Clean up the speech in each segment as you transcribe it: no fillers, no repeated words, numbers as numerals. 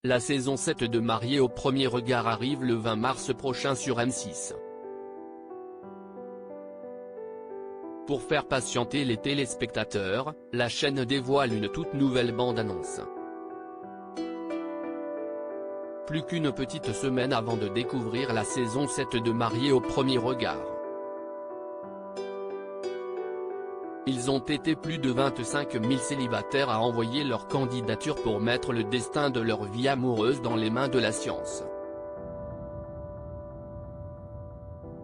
La saison 7 de Mariés au premier regard arrive le 20 mars prochain sur M6. Pour faire patienter les téléspectateurs, la chaîne dévoile une toute nouvelle bande-annonce. Plus qu'une petite semaine avant de découvrir la saison 7 de Mariés au premier regard. Ils ont été plus de 25 000 célibataires à envoyer leur candidature pour mettre le destin de leur vie amoureuse dans les mains de la science.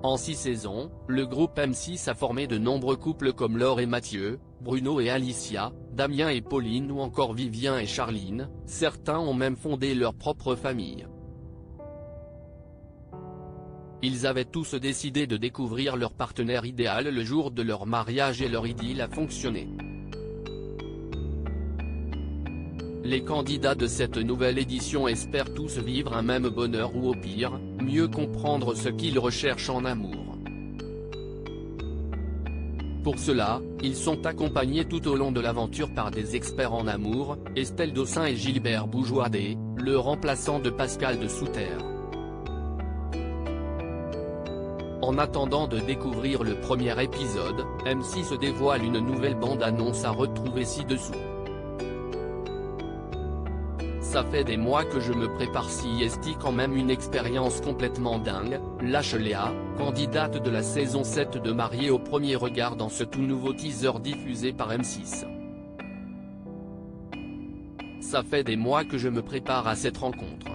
En 6 saisons, le groupe M6 a formé de nombreux couples comme Laure et Mathieu, Bruno et Alicia, Damien et Pauline ou encore Vivien et Charline, certains ont même fondé leur propre famille. Ils avaient tous décidé de découvrir leur partenaire idéal le jour de leur mariage et leur idylle a fonctionné. Les candidats de cette nouvelle édition espèrent tous vivre un même bonheur ou au pire, mieux comprendre ce qu'ils recherchent en amour. Pour cela, ils sont accompagnés tout au long de l'aventure par des experts en amour, Estelle Dossin et Gilbert Boujouadé, le remplaçant de Pascal de Souterre. En attendant de découvrir le premier épisode, M6 dévoile une nouvelle bande-annonce à retrouver ci-dessous. Ça fait des mois que je me prépare, si est quand même une expérience complètement dingue, lâche Léa, candidate de la saison 7 de Mariés au premier regard dans ce tout nouveau teaser diffusé par M6. Ça fait des mois que je me prépare à cette rencontre.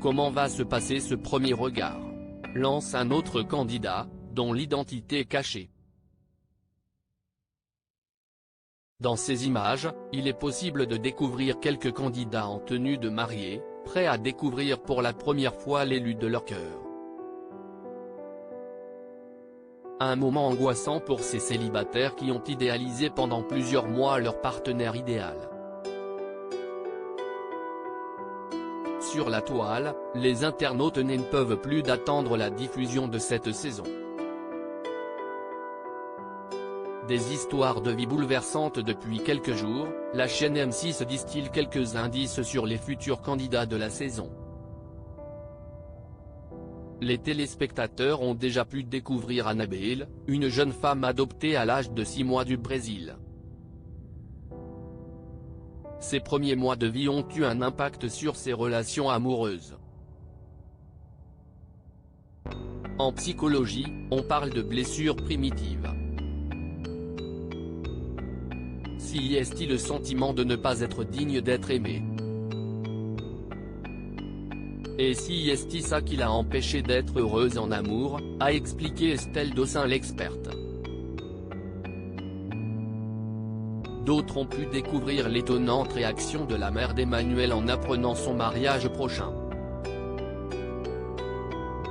Comment va se passer ce premier regard? Lance un autre candidat, dont l'identité est cachée. Dans ces images, il est possible de découvrir quelques candidats en tenue de mariés, prêts à découvrir pour la première fois l'élu de leur cœur. Un moment angoissant pour ces célibataires qui ont idéalisé pendant plusieurs mois leur partenaire idéal. Sur la toile, les internautes ne peuvent plus d'attendre la diffusion de cette saison. Des histoires de vie bouleversantes depuis quelques jours, la chaîne M6 distille quelques indices sur les futurs candidats de la saison. Les téléspectateurs ont déjà pu découvrir Annabelle, une jeune femme adoptée à l'âge de 6 mois du Brésil. Ses premiers mois de vie ont eu un impact sur ses relations amoureuses. En psychologie, on parle de blessures primitives. Si est le sentiment de ne pas être digne d'être aimé? Et si est ça qui l'a empêché d'être heureuse en amour, a expliqué Estelle Dossin l'experte. D'autres ont pu découvrir l'étonnante réaction de la mère d'Emmanuel en apprenant son mariage prochain.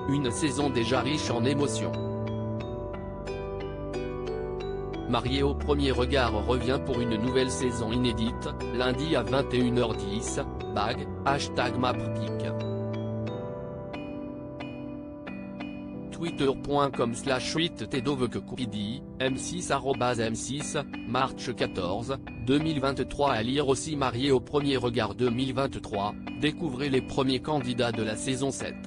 Une saison déjà riche en émotions. Mariés au premier regard revient pour une nouvelle saison inédite, lundi à 21h10, bag, #MapPic. Twitter.com/8tedovekupidi, M6 March 14, 2023. À lire aussi Mariés au premier regard 2023, découvrez les premiers candidats de la saison 7.